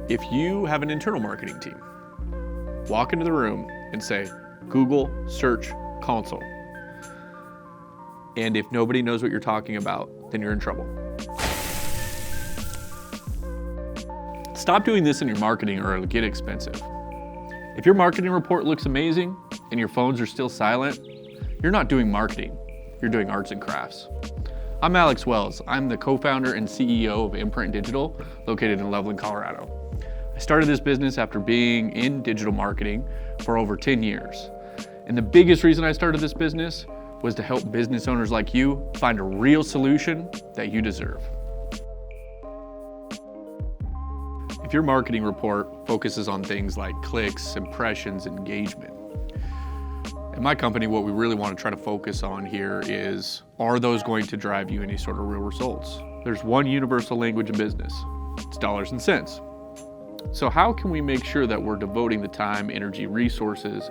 If you have an internal marketing team, walk into the room and say, Google Search Console. And if nobody knows what you're talking about, then you're in trouble. Stop doing this in your marketing or it'll get expensive. If your marketing report looks amazing and your phones are still silent, you're not doing marketing, you're doing arts and crafts. I'm Alex Wells. I'm the co-founder and CEO of Imprint Digital, located in Loveland, Colorado. I started this business after being in digital marketing for over 10 years. And the biggest reason I started this business was to help business owners like you find a real solution that you deserve. If your marketing report focuses on things like clicks, impressions, engagement, at my company, what we really want to try to focus on here is, are those going to drive you any sort of real results? There's one universal language in business. It's dollars and cents. So how can we make sure that we're devoting the time, energy, resources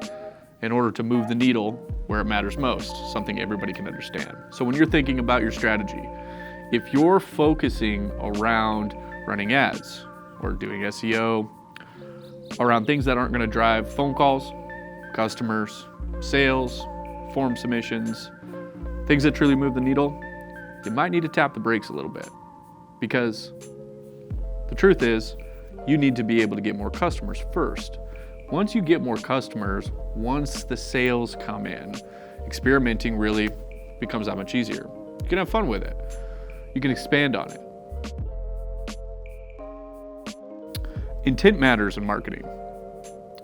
in order to move the needle where it matters most, something everybody can understand? So when you're thinking about your strategy, if you're focusing around running ads or doing SEO, around things that aren't going to drive phone calls, customers, sales, form submissions, things that truly move the needle, you might need to tap the brakes a little bit, because the truth is you need to be able to get more customers first. Once you get more customers, once the sales come in, experimenting really becomes that much easier. You can have fun with it. You can expand on it. Intent matters in marketing.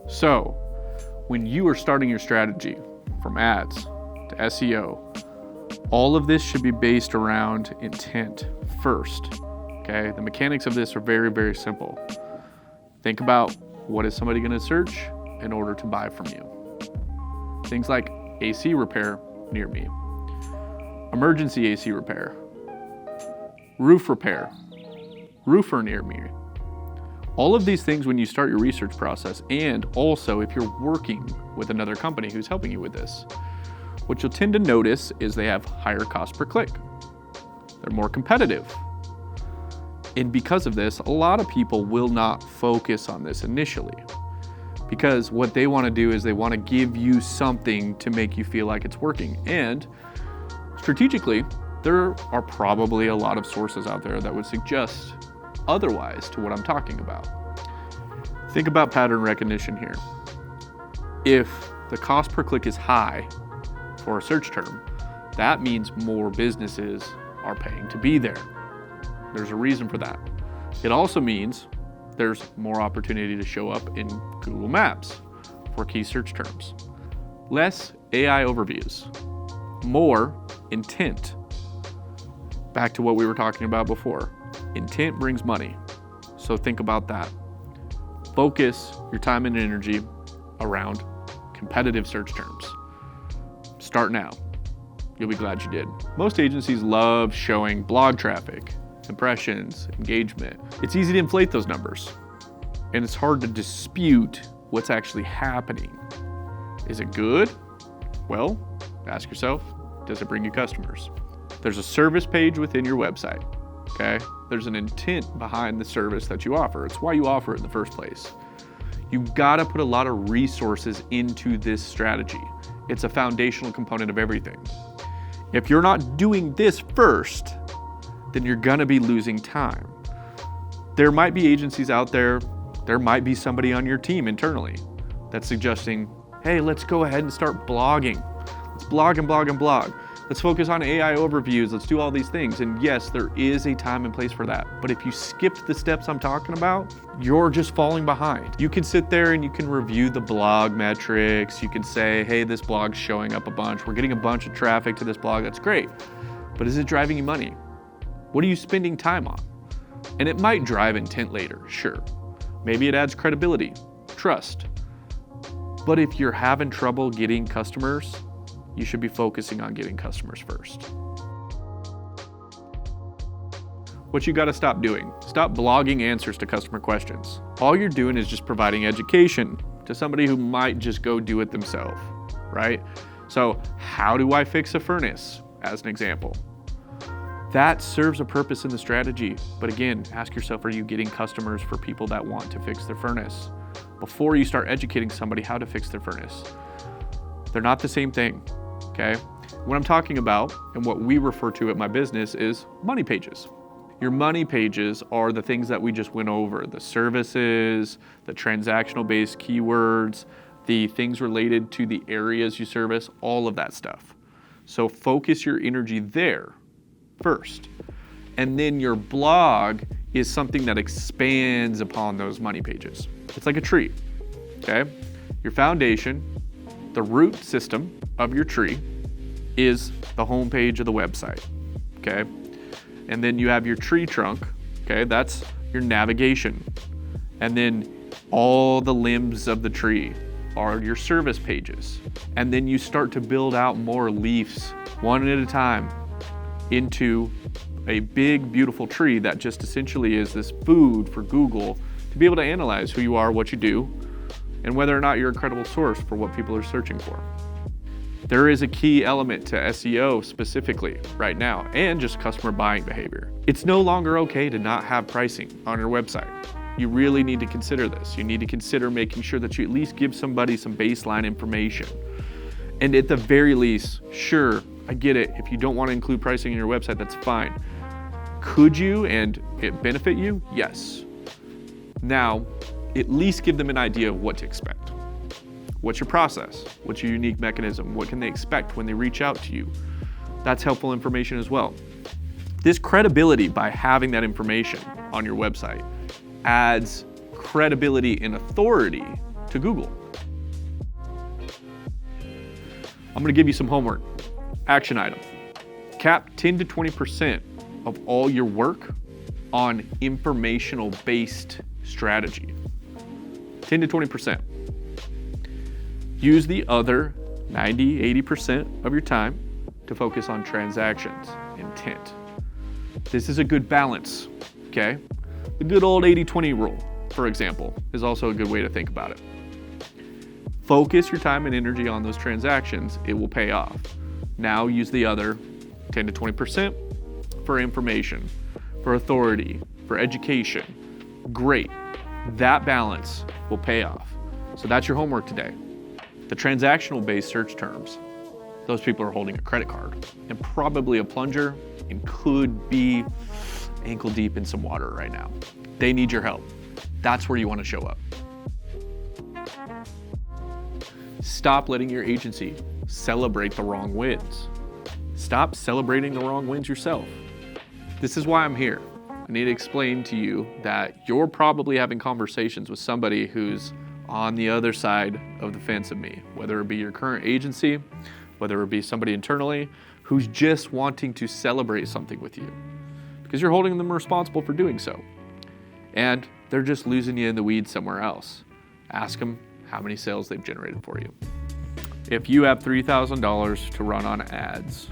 So when you are starting your strategy from ads to SEO, all of this should be based around intent first, okay? The mechanics of this are very, very simple. Think about, what is somebody gonna search in order to buy from you? Things like AC repair near me, emergency AC repair, roof repair, roofer near me. All of these things when you start your research process, and also if you're working with another company who's helping you with this, what you'll tend to notice is they have higher cost per click. They're more competitive. And because of this, a lot of people will not focus on this initially, because what they want to do is they want to give you something to make you feel like it's working. And strategically, there are probably a lot of sources out there that would suggest otherwise to what I'm talking about. Think about pattern recognition here. If the cost per click is high for a search term, that means more businesses are paying to be there. There's a reason for that. It also means there's more opportunity to show up in Google Maps for key search terms. Less AI overviews, more intent. Back to what we were talking about before. Intent brings money. So think about that. Focus your time and energy around competitive search terms. Start now. You'll be glad you did. Most agencies love showing blog traffic, impressions, engagement. It's easy to inflate those numbers, and it's hard to dispute what's actually happening. Is it good? Well, ask yourself, does it bring you customers? There's a service page within your website, okay? There's an intent behind the service that you offer. It's why you offer it in the first place. You've got to put a lot of resources into this strategy. It's a foundational component of everything. If you're not doing this first, then you're gonna be losing time. There might be agencies out there, there might be somebody on your team internally that's suggesting, hey, let's go ahead and start blogging. Let's blog and blog and blog. Let's focus on AI overviews. Let's do all these things. And yes, there is a time and place for that. But if you skipped the steps I'm talking about, you're just falling behind. You can sit there and you can review the blog metrics. You can say, hey, this blog's showing up a bunch. We're getting a bunch of traffic to this blog. That's great. But is it driving you money? What are you spending time on? And it might drive intent later, sure. Maybe it adds credibility, trust. But if you're having trouble getting customers, you should be focusing on getting customers first. What you gotta stop doing, stop blogging answers to customer questions. All you're doing is just providing education to somebody who might just go do it themselves, right? So how do I fix a furnace, as an example? That serves a purpose in the strategy. But again, ask yourself, are you getting customers for people that want to fix their furnace? Before you start educating somebody how to fix their furnace. They're not the same thing, okay? What I'm talking about, and what we refer to at my business, is money pages. Your money pages are the things that we just went over, the services, the transactional based keywords, the things related to the areas you service, all of that stuff. So focus your energy there first. And then your blog is something that expands upon those money pages. It's like a tree, okay? Your foundation, the root system of your tree, is the home page of the website, okay? And then you have your tree trunk, okay? That's your navigation. And then all the limbs of the tree are your service pages. And then you start to build out more leaves, one at a time, into a big, beautiful tree that just essentially is this food for Google to be able to analyze who you are, what you do, and whether or not you're a credible source for what people are searching for. There is a key element to SEO specifically right now, and just customer buying behavior. It's no longer okay to not have pricing on your website. You really need to consider this. You need to consider making sure that you at least give somebody some baseline information. And at the very least, sure, I get it. If you don't want to include pricing in your website, that's fine. Could you and it benefit you? Yes. Now, at least give them an idea of what to expect. What's your process? What's your unique mechanism? What can they expect when they reach out to you? That's helpful information as well. This credibility by having that information on your website adds credibility and authority to Google. I'm gonna give you some homework. Action item. Cap 10 to 20% of all your work on informational-based strategy. 10 to 20%. Use the other 90, 80% of your time to focus on transactions, intent. This is a good balance, okay? The good old 80-20 rule, for example, is also a good way to think about it. Focus your time and energy on those transactions, it will pay off. Now use the other 10 to 20% for information, for authority, for education. Great, that balance will pay off. So that's your homework today. The transactional-based search terms, those people are holding a credit card and probably a plunger and could be ankle deep in some water right now. They need your help. That's where you want to show up. Stop letting your agency celebrate the wrong wins. Stop celebrating the wrong wins yourself. This is why I'm here. I need to explain to you that you're probably having conversations with somebody who's on the other side of the fence of me, whether it be your current agency, whether it be somebody internally who's just wanting to celebrate something with you because you're holding them responsible for doing so. And they're just losing you in the weeds somewhere else. Ask them how many sales they've generated for you. If you have $3,000 to run on ads,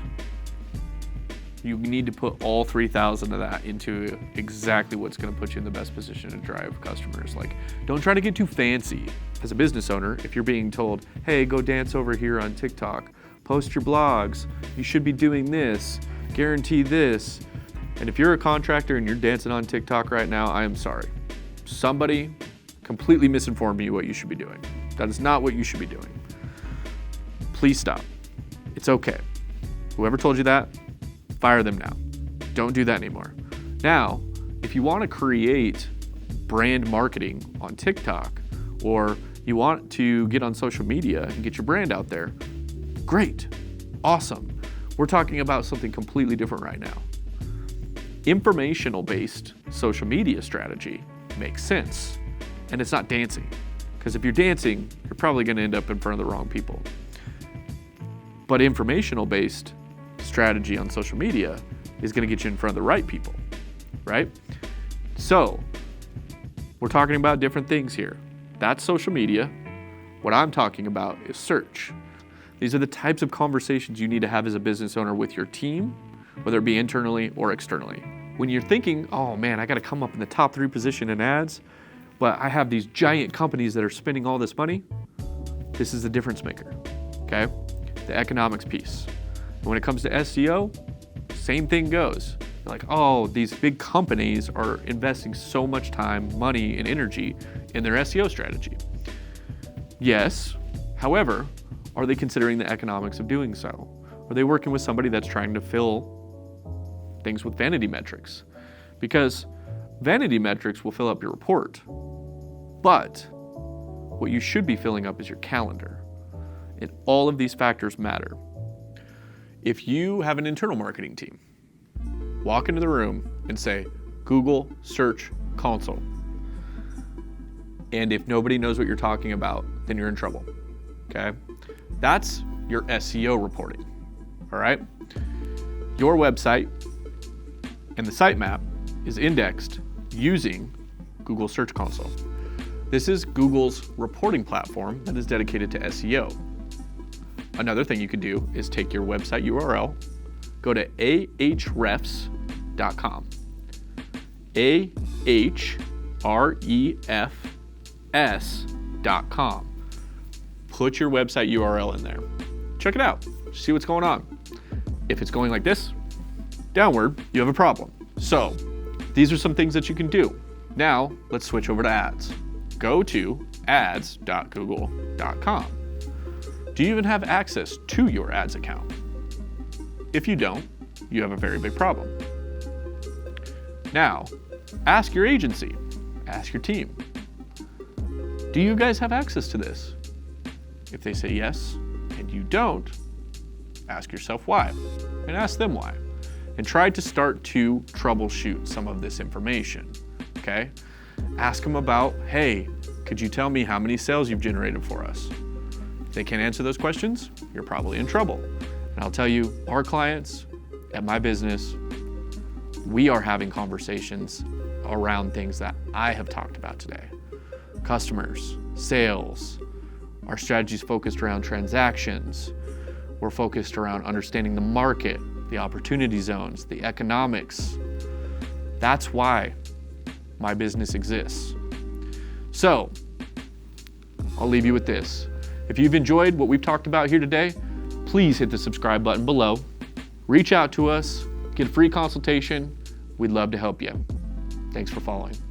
you need to put all 3,000 of that into exactly what's going to put you in the best position to drive customers. Like, don't try to get too fancy. As a business owner, if you're being told, hey, go dance over here on TikTok, post your blogs, you should be doing this, guarantee this. And if you're a contractor and you're dancing on TikTok right now, I am sorry. Somebody completely misinformed you what you should be doing. That is not what you should be doing. Please stop. It's okay. Whoever told you that, fire them now. Don't do that anymore. Now, if you want to create brand marketing on TikTok, or you want to get on social media and get your brand out there, great, awesome. We're talking about something completely different right now. Informational-based social media strategy makes sense, and it's not dancing. Because if you're dancing, you're probably going to end up in front of the wrong people. But informational-based strategy on social media is going to get you in front of the right people, right? So we're talking about different things here. That's social media. What I'm talking about is search. These are the types of conversations you need to have as a business owner with your team, whether it be internally or externally. When you're thinking, oh man, I got to come up in the top 3 position in ads, but I have these giant companies that are spending all this money, this is the difference maker, okay? The economics piece. When it comes to SEO, same thing goes. Like, oh, these big companies are investing so much time, money, and energy in their SEO strategy. Yes, however, are they considering the economics of doing so? Are they working with somebody that's trying to fill things with vanity metrics? Because vanity metrics will fill up your report, but what you should be filling up is your calendar. And all of these factors matter. If you have an internal marketing team, walk into the room and say, Google Search Console. And if nobody knows what you're talking about, then you're in trouble, okay? That's your SEO reporting, all right? Your website and the sitemap is indexed using Google Search Console. This is Google's reporting platform that is dedicated to SEO. Another thing you could do is take your website URL, go to ahrefs.com. ahrefs.com. Put your website URL in there. Check it out. See what's going on. If it's going like this, downward, you have a problem. So these are some things that you can do. Now let's switch over to ads. Go to ads.google.com. Do you even have access to your ads account? If you don't, you have a very big problem. Now, ask your agency, ask your team. Do you guys have access to this? If they say yes, and you don't, ask yourself why, and ask them why. And try to start to troubleshoot some of this information, okay? Ask them about, hey, could you tell me how many sales you've generated for us? If they can't answer those questions, you're probably in trouble. And I'll tell you, our clients at my business, we are having conversations around things that I have talked about today. Customers, sales, our strategy's focused around transactions. We're focused around understanding the market, the opportunity zones, the economics. That's why my business exists. So, I'll leave you with this. If you've enjoyed what we've talked about here today, please hit the subscribe button below. Reach out to us, get a free consultation. We'd love to help you. Thanks for following.